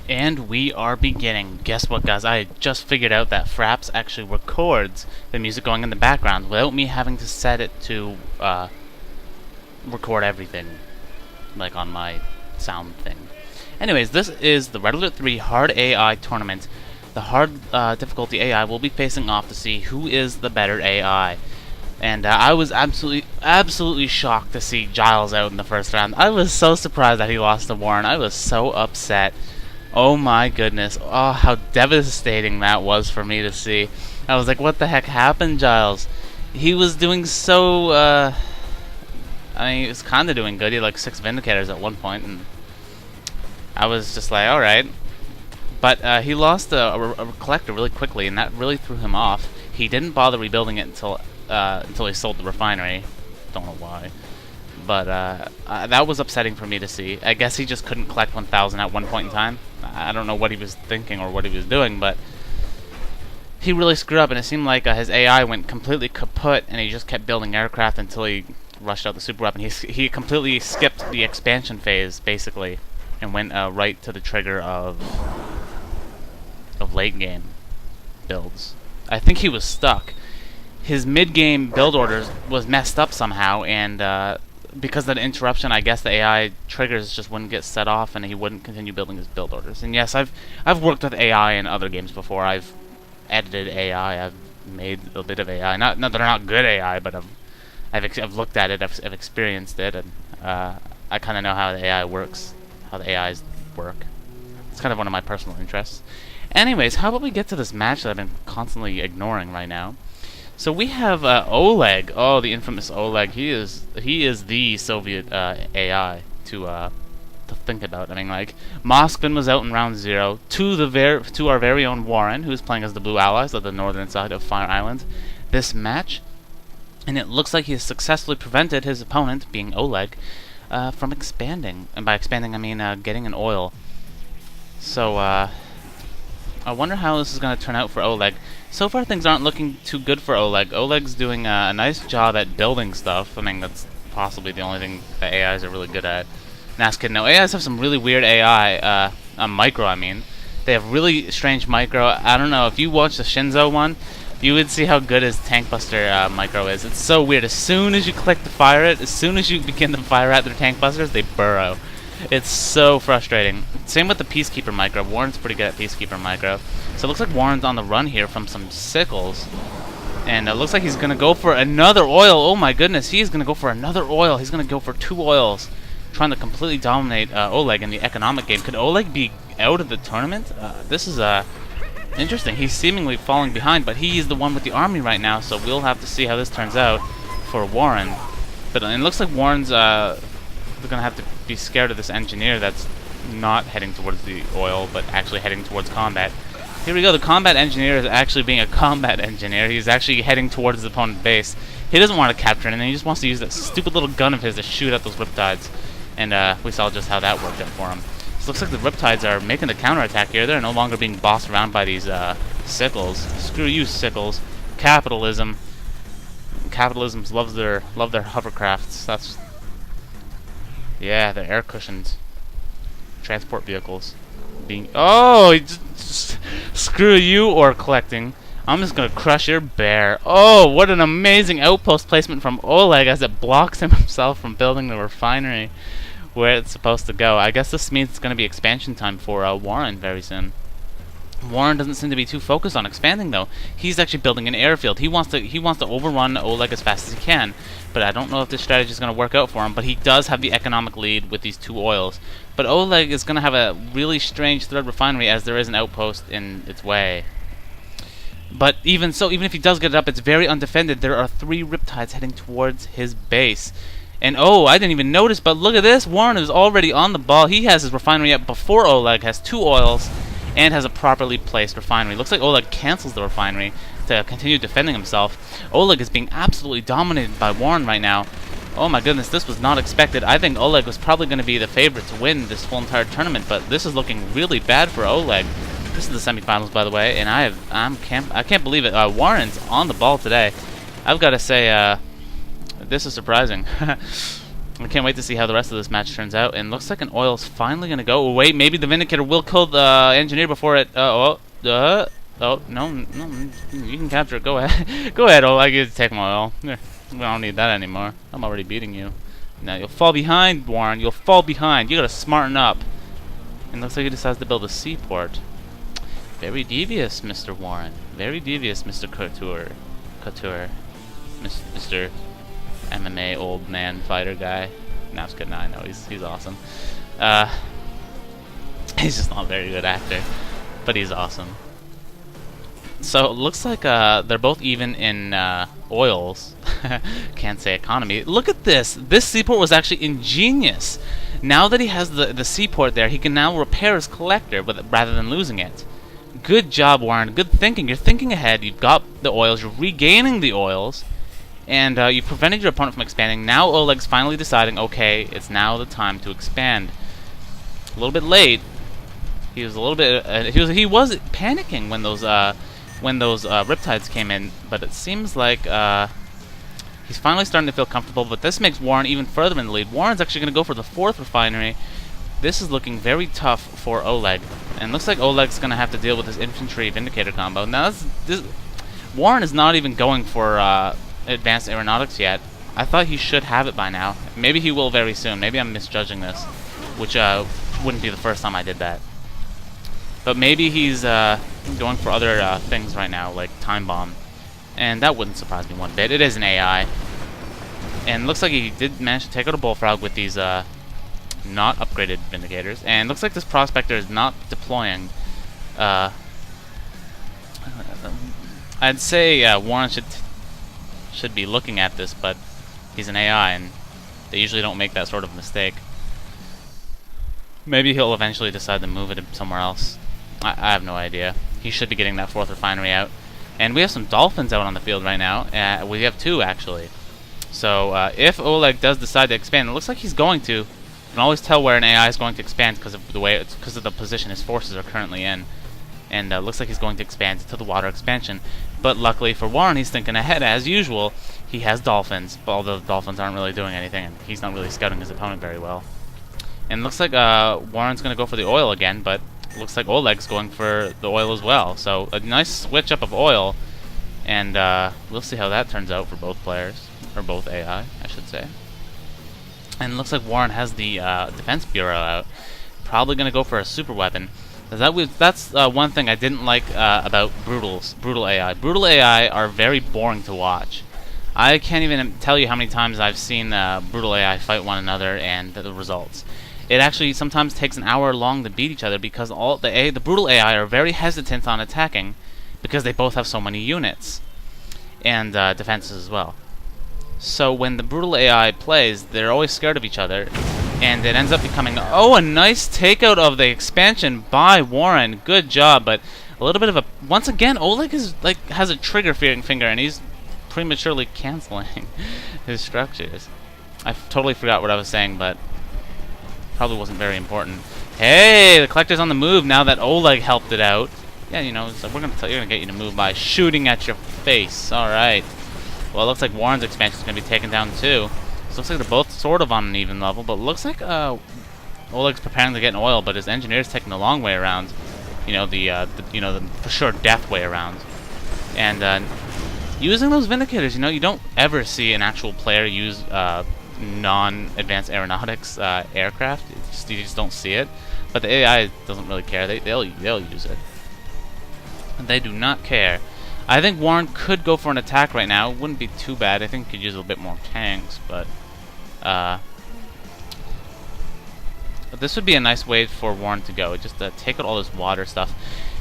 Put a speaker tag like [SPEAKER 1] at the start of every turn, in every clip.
[SPEAKER 1] And we are beginning. Guess what, guys? I just figured out that Fraps actually records the music going in the background without me having to set it to record everything, like on my sound thing. Anyways, this is the Red Alert 3 Hard AI Tournament. The hard difficulty AI will be facing off to see who is the better AI. And I was absolutely shocked to see Giles out in the first round. I was so surprised that he lost to Warren. I was so upset. Oh my goodness. Oh, how devastating that was for me to see. I was like, what the heck happened, Giles? He was doing so, I mean, he was kind of doing good. He had like 6 Vindicators at one point, and I was just like, alright. But he lost a Collector really quickly, and that really threw him off. He didn't bother rebuilding it until he sold the refinery. Don't know why. But that was upsetting for me to see. I guess he just couldn't collect 1,000 at one point in time. I don't know what he was thinking or what he was doing, but he really screwed up, and it seemed like his AI went completely kaput, and he just kept building aircraft until he rushed out the super weapon. He completely skipped the expansion phase, basically, and went right to the trigger of late game builds. I think he was stuck. His mid-game build orders was messed up somehow, and because of that interruption, I guess the AI triggers just wouldn't get set off, and he wouldn't continue building his build orders. And yes, I've worked with AI in other games before. I've edited AI. I've made a bit of AI. Not that they're not good AI, but I've looked at it. I've experienced it, and I kind of know how the AI works, how the AIs work. It's kind of one of my personal interests. Anyways, how about we get to this match that I've been constantly ignoring right now? So we have Oleg. Oh, the infamous Oleg. He is the Soviet AI to think about. I mean, like, Moskvin was out in round 0 to our very own Warren, who's playing as the Blue Allies of the northern side of Fire Island. This match, and it looks like he has successfully prevented his opponent, being Oleg, from expanding. And by expanding, I mean getting an oil. So I wonder how this is going to turn out for Oleg. So far, things aren't looking too good for Oleg. Oleg's doing a nice job at building stuff. I mean, that's possibly the only thing that AIs are really good at. Nas kidding. No, AIs have some really weird AI, micro, I mean. They have really strange micro. I don't know, if you watch the Shinzo one, you would see how good his Tank Buster micro is. It's so weird. As soon as you click to fire it, as soon as you begin to fire at their Tank Busters, they burrow. It's so frustrating. Same with the Peacekeeper micro. Warren's pretty good at Peacekeeper micro. So it looks like Warren's on the run here from some sickles. And it looks like he's going to go for another oil. Oh my goodness, he's going to go for another oil. He's going to go for 2 oils. Trying to completely dominate Oleg in the economic game. Could Oleg be out of the tournament? This is interesting. He's seemingly falling behind, but he's the one with the army right now. So we'll have to see how this turns out for Warren. But it looks like Warren's going to have to be scared of this engineer that's not heading towards the oil, but actually heading towards combat. Here we go. The combat engineer is actually being a combat engineer. He's actually heading towards his opponent's base. He doesn't want to capture it, and he just wants to use that stupid little gun of his to shoot at those Riptides. And we saw just how that worked out for him. So it looks like the Riptides are making the counterattack here. They're no longer being bossed around by these sickles. Screw you, sickles. Capitalism. Capitalism love their hovercrafts. That's, yeah, they're air cushioned transport vehicles. Oh, just screw you, ore collecting. I'm just gonna crush your bear. Oh, what an amazing outpost placement from Oleg as it blocks himself from building the refinery where it's supposed to go. I guess this means it's gonna be expansion time for Warren very soon. Warren doesn't seem to be too focused on expanding though. He's actually building an airfield. He wants to overrun Oleg as fast as he can. But I don't know if this strategy is going to work out for him. But he does have the economic lead with these 2 oils. But Oleg is going to have a really strange third refinery as there is an outpost in its way. But even so, even if he does get it up, it's very undefended. There are 3 Riptides heading towards his base. And oh, I didn't even notice, but look at this. Warren is already on the ball. He has his refinery up before Oleg has 2 oils and has a properly placed refinery. Looks like Oleg cancels the refinery to continue defending himself. Oleg is being absolutely dominated by Warren right now. Oh my goodness, this was not expected. I think Oleg was probably going to be the favorite to win this whole entire tournament, but this is looking really bad for Oleg. This is the semifinals, by the way, and I can't believe it. Warren's on the ball today. I've got to say, this is surprising. I can't wait to see how the rest of this match turns out. And looks like an oil's finally gonna go. Oh, wait, maybe the Vindicator will kill the engineer before it. Oh no, you can capture it. Go ahead, go ahead. Oleg, you take my oil. We don't need that anymore. I'm already beating you. Now you'll fall behind, Warren. You'll fall behind. You gotta smarten up. And looks like he decides to build a seaport. Very devious, Mr. Warren. Very devious, Mr. Couture. Mr. MMA old man fighter guy. No, I'm just kidding. I know he's awesome. He's just not a very good actor, but he's awesome. So it looks like they're both even in oils. Can't say economy. Look at this. This seaport was actually ingenious. Now that he has the seaport there, he can now repair his collector rather than losing it. Good job, Warren. Good thinking. You're thinking ahead. You've got the oils. You're regaining the oils. And you prevented your opponent from expanding. Now Oleg's finally deciding, okay, it's now the time to expand. A little bit late. He was a little bit. He was panicking when those riptides came in, but it seems like he's finally starting to feel comfortable. But this makes Warren even further in the lead. Warren's actually going to go for the 4th refinery. This is looking very tough for Oleg, and looks like Oleg's going to have to deal with this infantry Vindicator combo. Now Warren is not even going for advanced aeronautics yet. I thought he should have it by now. Maybe he will very soon. Maybe I'm misjudging this, which wouldn't be the first time I did that. But maybe he's going for other things right now, like Time Bomb. And that wouldn't surprise me one bit. It is an AI. And looks like he did manage to take out a Bullfrog with these not upgraded Vindicators. And looks like this Prospector is not deploying. I'd say Warren should be looking at this, but he's an AI, and they usually don't make that sort of mistake. Maybe he'll eventually decide to move it somewhere else. I have no idea. He should be getting that 4th refinery out. And we have some Dolphins out on the field right now. We have 2, actually. So if Oleg does decide to expand, it looks like he's going to. You can always tell where an AI is going to expand because of the position his forces are currently in. And looks like he's going to expand to the water expansion. But luckily for Warren, he's thinking ahead. As usual, he has Dolphins, although the Dolphins aren't really doing anything, and he's not really scouting his opponent very well. And looks like Warren's going to go for the oil again, but looks like Oleg's going for the oil as well. So a nice switch up of oil, and we'll see how that turns out for both players, or both AI, I should say. And looks like Warren has the Defense Bureau out. Probably going to go for a super weapon. That's one thing I didn't like about Brutal AI. Brutal AI are very boring to watch. I can't even tell you how many times I've seen Brutal AI fight one another and the results. It actually sometimes takes an hour long to beat each other because the Brutal AI are very hesitant on attacking because they both have so many units and defenses as well. So when the Brutal AI plays, they're always scared of each other, and it ends up becoming, oh, a nice takeout of the expansion by Warren. Good job, but a little bit of a, once again, Oleg has a trigger finger, and he's prematurely canceling his structures. I totally forgot what I was saying, but probably wasn't very important. Hey, the collector's on the move now that Oleg helped it out. Yeah, you know, so you're gonna get you to move by shooting at your face. All right. Well, it looks like Warren's expansion is gonna be taken down too. So it looks like they're both sort of on an even level, but it looks like Oleg's preparing to get an oil, but his engineer's taking the long way around. You know, the for sure death way around. And using those Vindicators, you know, you don't ever see an actual player use non-advanced aeronautics aircraft. You just don't see it. But the AI doesn't really care. They'll use it. They do not care. I think Warren could go for an attack right now. It wouldn't be too bad. I think he could use a little bit more tanks, but this would be a nice way for Warren to go. Just take out all this water stuff.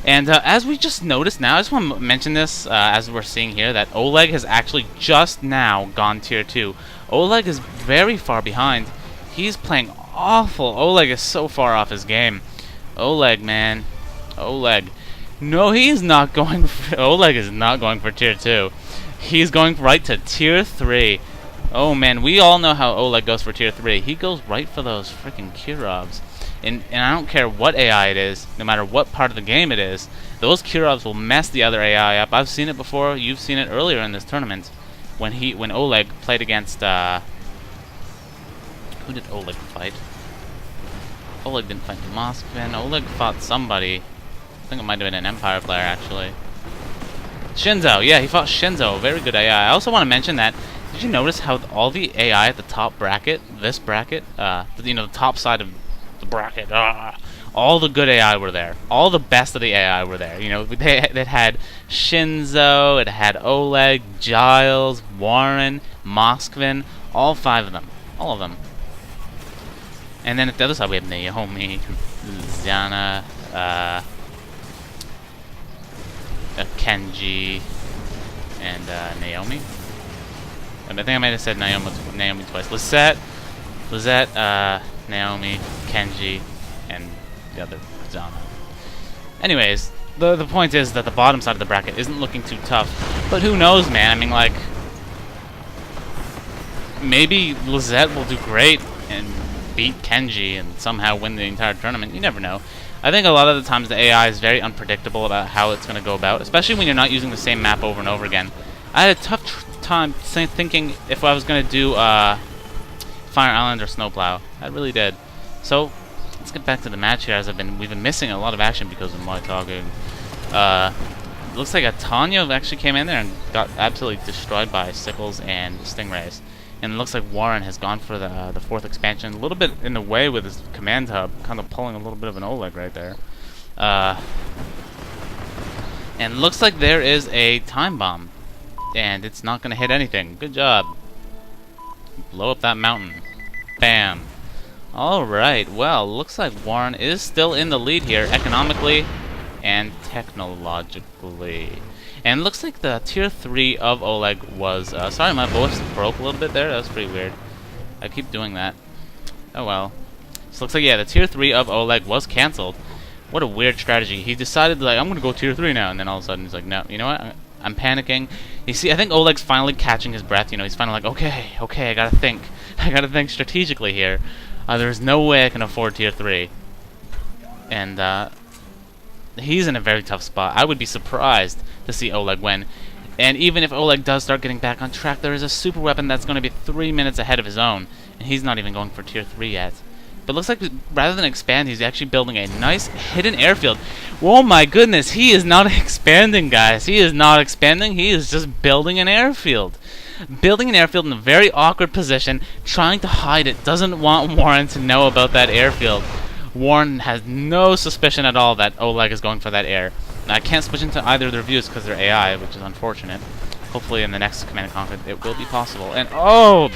[SPEAKER 1] And as we just noticed now, I just want to mention this as we're seeing here, that Oleg has actually just now gone tier 2. Oleg is very far behind. He's playing awful. Oleg is so far off his game. Oleg, man. Oleg. No, he's not going for... Oleg is not going for tier 2. He's going right to tier 3. Oh, man, we all know how Oleg goes for tier 3. He goes right for those freaking Kirovs. And I don't care what AI it is, no matter what part of the game it is, those Kirovs will mess the other AI up. I've seen it before. You've seen it earlier in this tournament when Oleg played against Who did Oleg fight? Oleg didn't fight Moskvin. Oleg fought somebody. I think it might have been an Empire player, actually. Shinzo! Yeah, he fought Shinzo. Very good AI. I also want to mention that, did you notice how all the AI at the top bracket, this bracket, you know, the top side of the bracket, all the good AI were there. All the best of the AI were there. You know, it had Shinzo, it had Oleg, Giles, Warren, Moskvin, all 5 of them. All of them. And then at the other side we have Naomi, Zana, Kenji, and Naomi. I think I might have said Naomi twice. Lisette, Naomi, Kenji, and the other Zana. Anyways, the point is that the bottom side of the bracket isn't looking too tough. But who knows, man? I mean, like, maybe Lisette will do great and beat Kenji and somehow win the entire tournament. You never know. I think a lot of the times the AI is very unpredictable about how it's going to go about, especially when you're not using the same map over and over again. I had a tough time thinking if I was going to do Fire Island or Snowplow. I really did. So let's get back to the match here, as we've been missing a lot of action because of my talking. Looks like a Tanya actually came in there and got absolutely destroyed by Sickles and Stingrays. And it looks like Warren has gone for the 4th expansion, a little bit in the way with his command hub, kind of pulling a little bit of an Oleg right there. And looks like there is a time bomb, and it's not going to hit anything. Good job. Blow up that mountain. Bam. Alright, well, looks like Warren is still in the lead here, economically and technologically. And it looks like the tier 3 of Oleg was... sorry, my voice broke a little bit there. That was pretty weird. I keep doing that. Oh well. So looks like, yeah, the tier 3 of Oleg was cancelled. What a weird strategy. He decided, like, I'm going to go tier 3 now. And then all of a sudden he's like, no, you know what? I'm panicking. You see, I think Oleg's finally catching his breath. You know, he's finally like, okay, I got to think. I got to think strategically here. There's no way I can afford tier 3. And, he's in a very tough spot. I would be surprised to see Oleg win. And even if Oleg does start getting back on track, there is a super weapon that's going to be 3 minutes ahead of his own. And he's not even going for tier 3 yet. But it looks like rather than expand, he's actually building a nice hidden airfield. Oh my goodness, he is not expanding, guys. He is not expanding. He is just building an airfield. Building an airfield in a very awkward position, trying to hide it. Doesn't want Warren to know about that airfield. Warren has no suspicion at all that Oleg is going for that air. Now, I can't switch into either of their views because they're AI, which is unfortunate. Hopefully in the next Command & Conquer it will be possible. And, oh,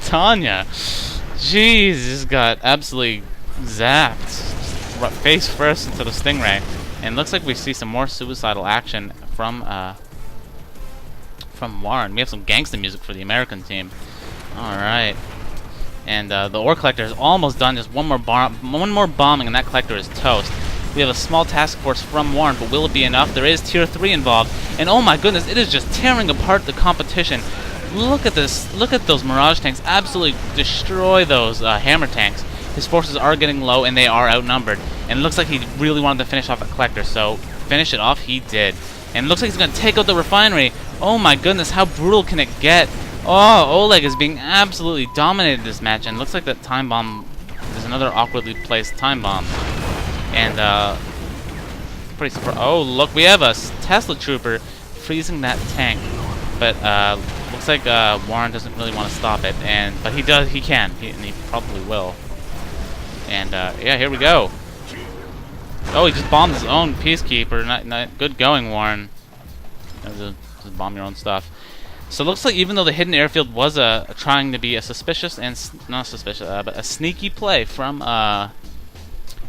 [SPEAKER 1] Tanya. Jeez, just got absolutely zapped. Face first into the Stingray. And looks like we see some more suicidal action from Warren. We have some gangsta music for the American team. Alright. And the ore collector is almost done. Just one more bombing, and that collector is toast. We have a small task force from Warren, but will it be enough? There is tier 3 involved, and oh my goodness, it is just tearing apart the competition. Look at this! Look at those Mirage tanks! Absolutely destroy those hammer tanks. His forces are getting low, and they are outnumbered. And it looks like he really wanted to finish off that collector, so finish it off he did. And it looks like he's going to take out the refinery. Oh my goodness, how brutal can it get? Oh, Oleg is being absolutely dominated this match, and it looks like that time bomb is another awkwardly placed time bomb. And, pretty surprised. Oh, look, we have a Tesla trooper freezing that tank. But, looks like, Warren doesn't really want to stop it, but he does, he can, and he probably will. And, yeah, here we go. Oh, he just bombed his own peacekeeper. Not good going, Warren. Just bomb your own stuff. So it looks like even though the hidden airfield was trying to be a suspicious and not suspicious, but a sneaky play from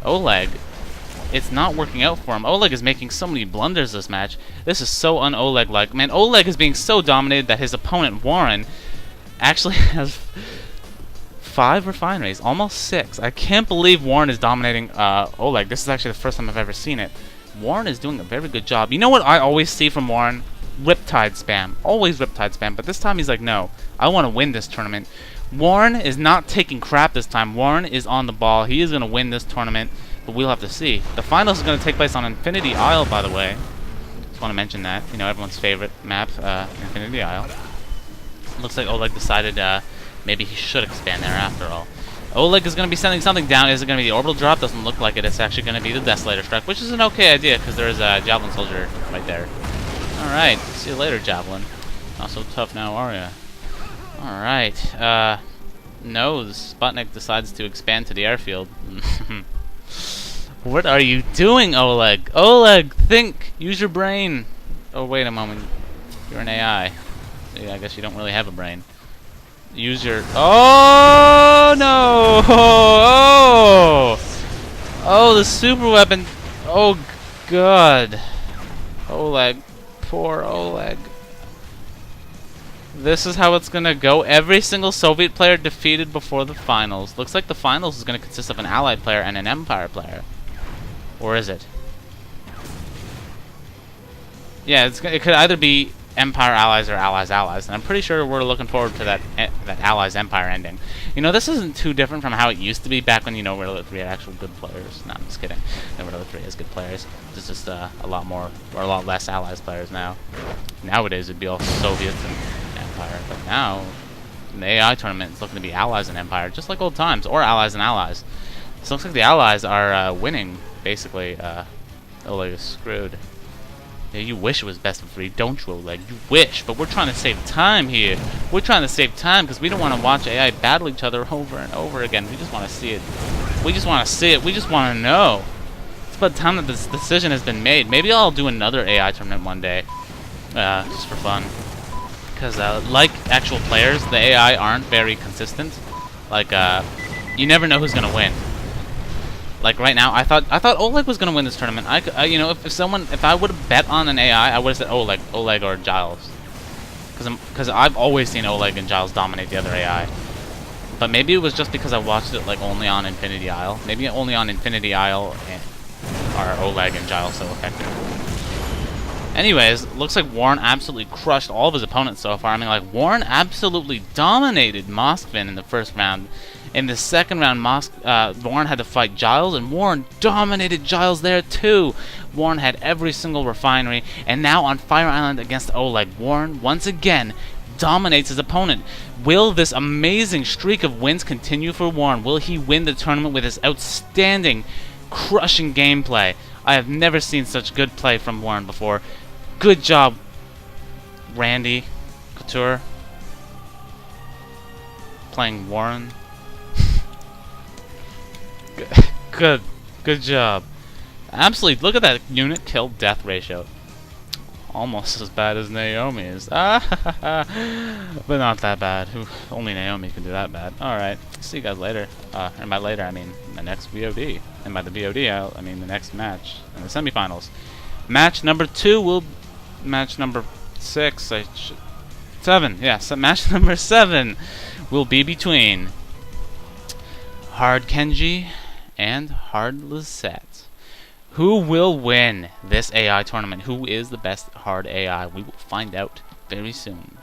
[SPEAKER 1] Oleg, it's not working out for him. Oleg is making so many blunders this match. This is so un-Oleg-like. Man, Oleg is being so dominated that his opponent Warren actually has 5 refineries, almost 6. I can't believe Warren is dominating Oleg. This is actually the first time I've ever seen it. Warren is doing a very good job. You know what I always see from Warren? Riptide spam. Always Riptide spam. But this time he's like, no, I want to win this tournament. Warren is not taking crap this time. Warren is on the ball. He is going to win this tournament, but we'll have to see. The finals is going to take place on Infinity Isle, by the way. Just want to mention that. You know, everyone's favorite map, Infinity Isle. Looks like Oleg decided maybe he should expand there after all. Oleg is going to be sending something down. Is it going to be the orbital drop? Doesn't look like it. It's actually going to be the Desolator strike, which is an okay idea because there is a Javelin Soldier right there. Alright, see you later, Javelin. Not so tough now, are ya? Alright, Knows. Sputnik decides to expand to the airfield. What are you doing, Oleg? Oleg, think! Use your brain! Oh, wait a moment. You're an AI. Yeah, I guess you don't really have a brain. Use your... Oh, no! Oh, the super weapon! Oh, God. Oleg. Poor Oleg. This is how it's gonna go. Every single Soviet player defeated before the finals. Looks like the finals is gonna consist of an Allied player and an Empire player. Or is it? Yeah, it could either be Empire Allies or Allies Allies, and I'm pretty sure we're looking forward to that Allies Empire ending. You know, this isn't too different from how it used to be back when, you know, World War 3 had actual good players. No, I'm just kidding. World War 3 has good players. There's just a lot more, or a lot less Allies players now. Nowadays it'd be all Soviets and Empire, but now in the AI tournament it's looking to be Allies and Empire, just like old times, or Allies and Allies. So it looks like the Allies are winning, basically. Oleg is screwed. Yeah, you wish it was best of 3, don't you, Oleg? You wish, but we're trying to save time here. We're trying to save time because we don't want to watch AI battle each other over and over again. We just want to see it. We just want to see it. We just want to know. It's about time that this decision has been made. Maybe I'll do another AI tournament one day, just for fun. Because like actual players, the AI aren't very consistent. Like, you never know who's gonna win. Like right now, I thought Oleg was gonna win this tournament. You know, if I would have bet on an AI, I would have said Oleg or Giles, because I've always seen Oleg and Giles dominate the other AI. But maybe it was just because I watched it like only on Infinity Isle. Maybe only on Infinity Isle are Oleg and Giles so effective. Anyways, looks like Warren absolutely crushed all of his opponents so far. I mean, like, Warren absolutely dominated Moskvin in the first round. In the second round, Warren had to fight Giles, and Warren dominated Giles there too. Warren had every single refinery, and now on Fire Island against Oleg, Warren once again dominates his opponent. Will this amazing streak of wins continue for Warren? Will he win the tournament with his outstanding, crushing gameplay? I have never seen such good play from Warren before. Good job, Randy Couture, playing Warren. Good job. Absolutely, look at that unit kill death ratio. Almost as bad as Naomi's. But not that bad. Only Naomi can do that bad. Alright, see you guys later. And by later, I mean the next VOD. And by the VOD, I mean the next match in the semifinals. Match number 2 will... Match number 6, 7, yeah, so match number 7 will be between Hard Kenji and Hard Lisette. Who will win this AI tournament? Who is the best hard AI? We will find out very soon.